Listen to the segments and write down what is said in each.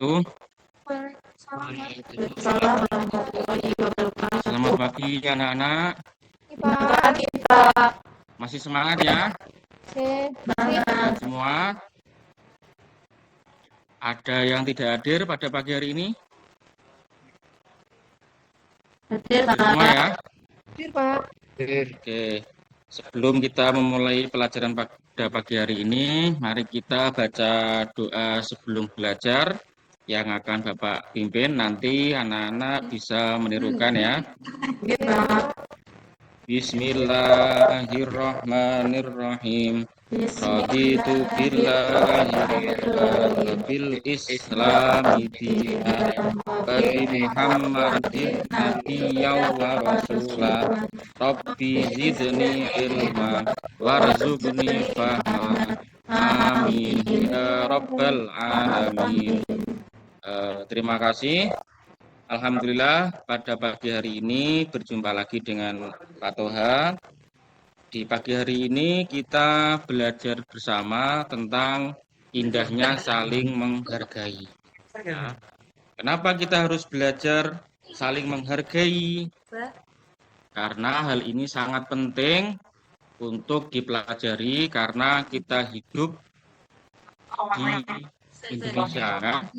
Selamat pagi anak-anak. Masih semangat ya? Sehat semua? Ada yang tidak hadir pada pagi hari ini? Hadir semua ya? Hadir, Pak. Oke. Sebelum kita memulai pelajaran pada pagi hari ini, mari kita baca doa sebelum belajar yang akan Bapak pimpin. Nanti anak-anak bisa menirukan ya. Bismillahirrahmanirrahim. Raditu billahi bil islami dinan wa bi Muhammadin nabiyyan wa rasulah. Rabbi zidni ilma warzuqni fahma. Amin ya rabbal alamin. Terima kasih. Alhamdulillah pada pagi hari ini berjumpa lagi dengan Pak Toha. Di pagi hari ini kita belajar bersama tentang indahnya saling menghargai. Ya. Kenapa kita harus belajar saling menghargai? Karena hal ini sangat penting untuk dipelajari karena kita hidup di Indonesia, kan?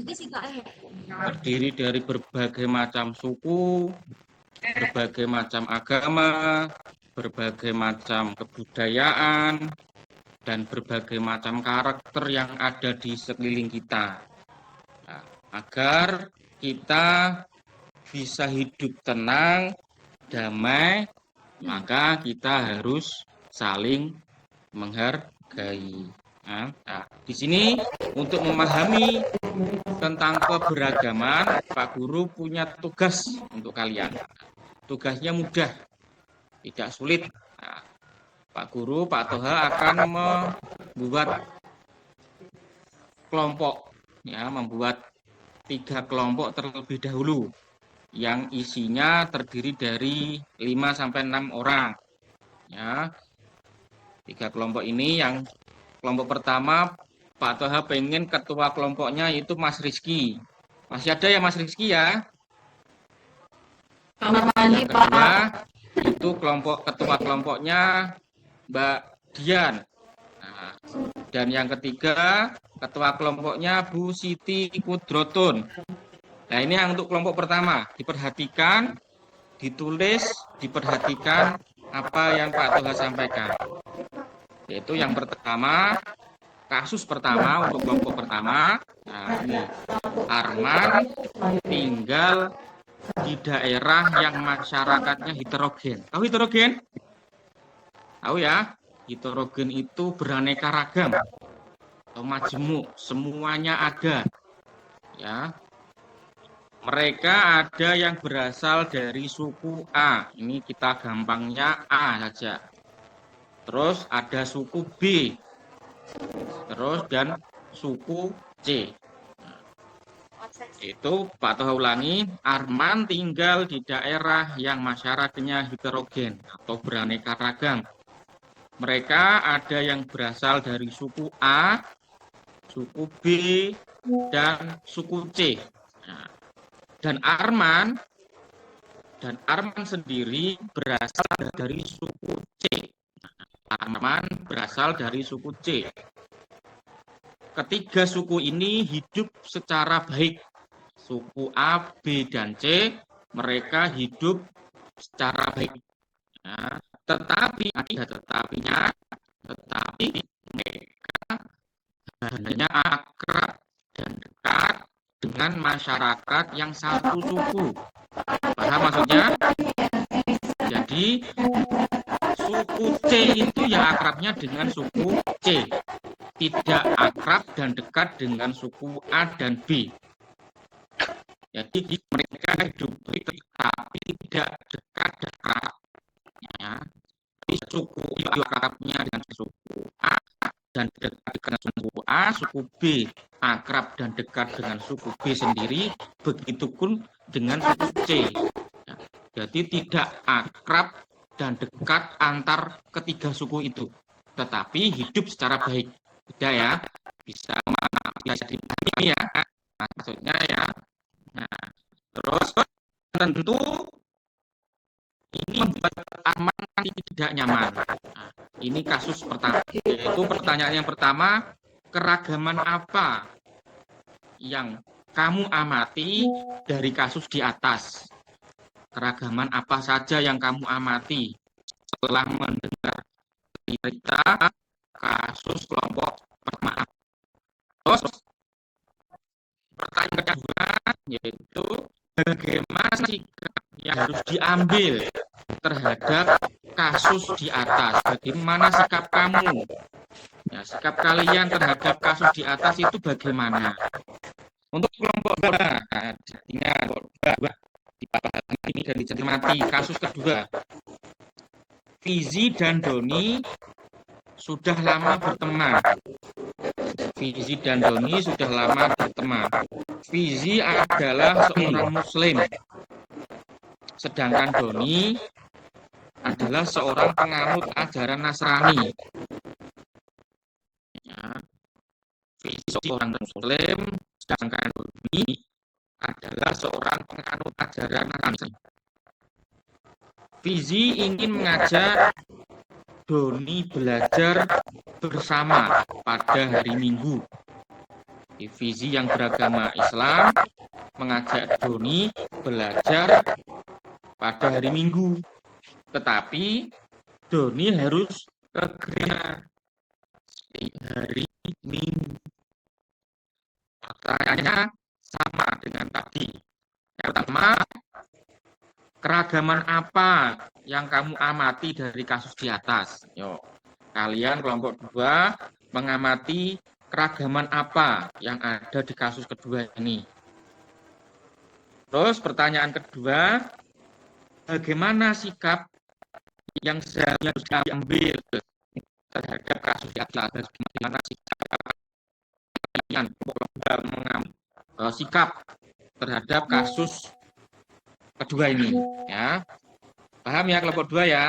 Terdiri dari berbagai macam suku, berbagai macam agama, berbagai macam kebudayaan, dan berbagai macam karakter yang ada di sekeliling kita. Nah, agar kita bisa hidup tenang, damai, maka kita harus saling menghargai. Nah, di sini untuk memahami tentang keberagaman, Pak Guru punya tugas untuk kalian. Tugasnya mudah, tidak sulit. Nah, Pak Guru, Pak Toha akan membuat kelompok, ya, membuat 3 kelompok terlebih dahulu, yang isinya terdiri dari 5-6 orang. Ya, 3 kelompok ini, yang kelompok pertama Pak Toha pengen ketua kelompoknya itu Mas Rizky. Masih ada ya Mas Rizky ya? Yang kedua itu ketua kelompoknya Mbak Dian. Nah, dan yang ketiga ketua kelompoknya Bu Siti Kudrotun. Nah, ini yang untuk kelompok pertama. Diperhatikan, ditulis, diperhatikan apa yang Pak Toha sampaikan. Yaitu yang pertama, kasus pertama untuk kelompok pertama. Nah, ini Arman tinggal di daerah yang masyarakatnya heterogen. Tahu heterogen? Tahu ya? Heterogen itu beraneka ragam atau majemuk, semuanya ada. Ya. Mereka ada yang berasal dari suku A. Ini kita gampangnya A saja. Terus ada suku B. Terus dan suku C. Itu Pak Toha ulangi, Arman tinggal di daerah yang masyarakatnya heterogen atau beraneka ragam. Mereka ada yang berasal dari suku A, suku B, dan suku C. Nah, dan Arman sendiri berasal dari suku C. Arman berasal dari suku C. Ketiga suku ini hidup secara baik. Suku A, B, dan C, mereka hidup secara baik. Ya, tetapi mereka hanya akrab dan dekat dengan masyarakat yang satu suku. Paham maksudnya? Jadi, suku C itu ya akrabnya dengan suku C. Tidak akrab dan dekat dengan suku A dan B. Jadi mereka hidup tapi tidak dekat-dekat. Ya. Suku itu akrabnya dengan suku A dan dekat dengan suku A, suku B akrab dan dekat dengan suku B sendiri, begitupun dengan suku C. Ya. Jadi tidak akrab dan dekat antar ketiga suku itu, tetapi hidup secara baik. Beda ya, bisa dipahami ya. maksudnya ya. Nah, terus tentu ini membuat aman tidak nyaman. Nah, ini kasus pertama, yaitu pertanyaan yang pertama, keragaman apa yang kamu amati dari kasus di atas? Keragaman apa saja yang kamu amati setelah mendengar cerita kasus kelompok pertama? Terus pertanyaan kedua yaitu bagaimana sikap yang harus diambil terhadap kasus di atas? Bagaimana sikap kamu? Ya, sikap kalian terhadap kasus di atas itu bagaimana? Untuk kelompok dua, ingat dua ini dari cermati kasus kedua. Fizi dan Doni sudah lama berteman. Fizi dan Doni sudah lama berteman. Fizi adalah seorang Muslim, sedangkan Doni adalah seorang penganut ajaran Nasrani. Ya. Fizi seorang Muslim, sedangkan Doni adalah seorang penganut ajaran Nasrani. Fizi ingin mengajak Doni belajar bersama pada hari Minggu. Fizi yang beragama Islam mengajak Doni belajar pada hari Minggu. Tetapi Doni harus ke gereja hari Minggu. Pertanyaannya sama dengan tadi. Yang pertama, keragaman apa yang kamu amati dari kasus di atas? Yuk, kalian kelompok dua mengamati keragaman apa yang ada di kasus kedua ini. Terus pertanyaan kedua, bagaimana sikap yang seharusnya harus diambil terhadap kasus di atas? Bagaimana sikap kalian mengambil sikap terhadap kasus kedua ini, ya. Paham ya kelompok dua ya?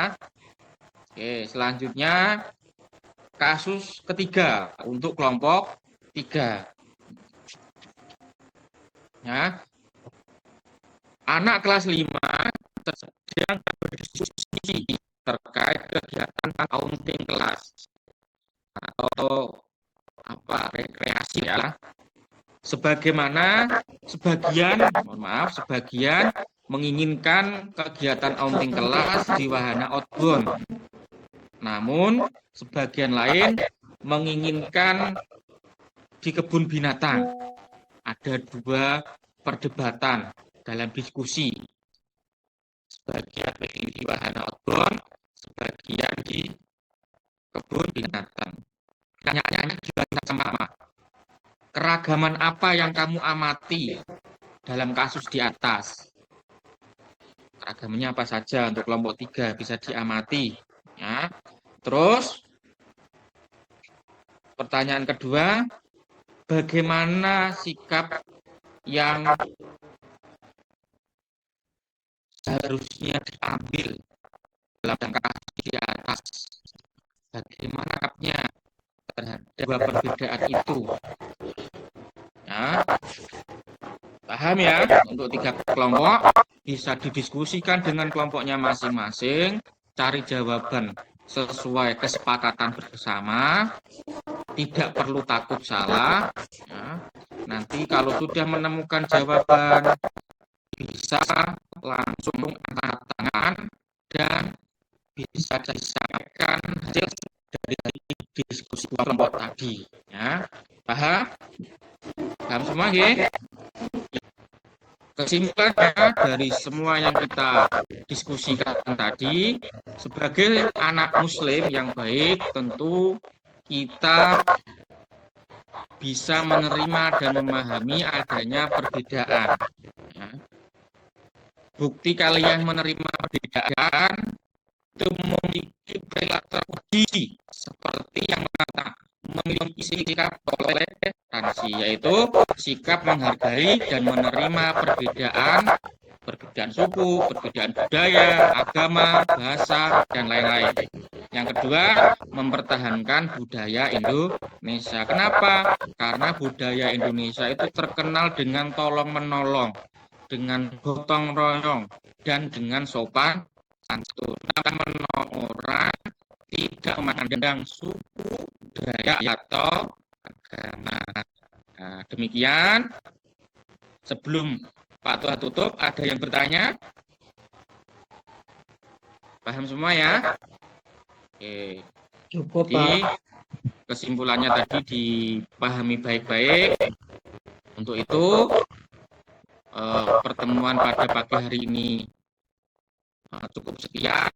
Oke, selanjutnya kasus ketiga untuk kelompok 3. Ya. Anak kelas 5 sedang berdiskusi terkait kegiatan accounting kelas atau rekreasi ya. Sebagian menginginkan kegiatan outing kelas di wahana outbound. Namun, sebagian lain menginginkan di kebun binatang. Ada 2 perdebatan dalam diskusi. Sebagian di wahana outbound, sebagian di kebun binatang. Pertanyaannya juga sama. Keragaman apa yang kamu amati dalam kasus di atas? Keragamannya apa saja untuk kelompok 3 bisa diamati. Ya. Terus, pertanyaan kedua, bagaimana sikap yang seharusnya diambil dalam kasus di atas? Bagaimana sikapnya terhadap perbedaan itu? Ya. Paham ya? Untuk 3 kelompok bisa didiskusikan dengan kelompoknya masing-masing, cari jawaban sesuai kesepakatan bersama, tidak perlu takut salah. Ya. Nanti kalau sudah menemukan jawaban, bisa langsung angkat tangan dan bisa disampaikan hasil dari diskusi kelompok tadi. Ya. Paham? Paham semua ya? Kesimpulannya dari semua yang kita diskusikan tadi, sebagai anak muslim yang baik, tentu kita bisa menerima dan memahami adanya perbedaan. Ya. Bukti kalian menerima perbedaan itu memiliki perilaku terpuji seperti yang memiliki sikap toleransi, yaitu sikap menghargai dan menerima perbedaan suku, perbedaan budaya, agama, bahasa, dan lain-lain. Yang kedua, mempertahankan budaya Indonesia. Kenapa? Karena budaya Indonesia itu terkenal dengan tolong-menolong, dengan gotong royong, dan dengan sopan santun. Menolong orang, tidak memandang suku, budaya, atau agama. Nah, demikian. Sebelum Pak Tua tutup, ada yang bertanya? Paham semua ya? Oke. Cukup, Jadi, Pak. kesimpulannya tadi dipahami baik-baik. Untuk itu, pertemuan pada pagi hari ini cukup sekian.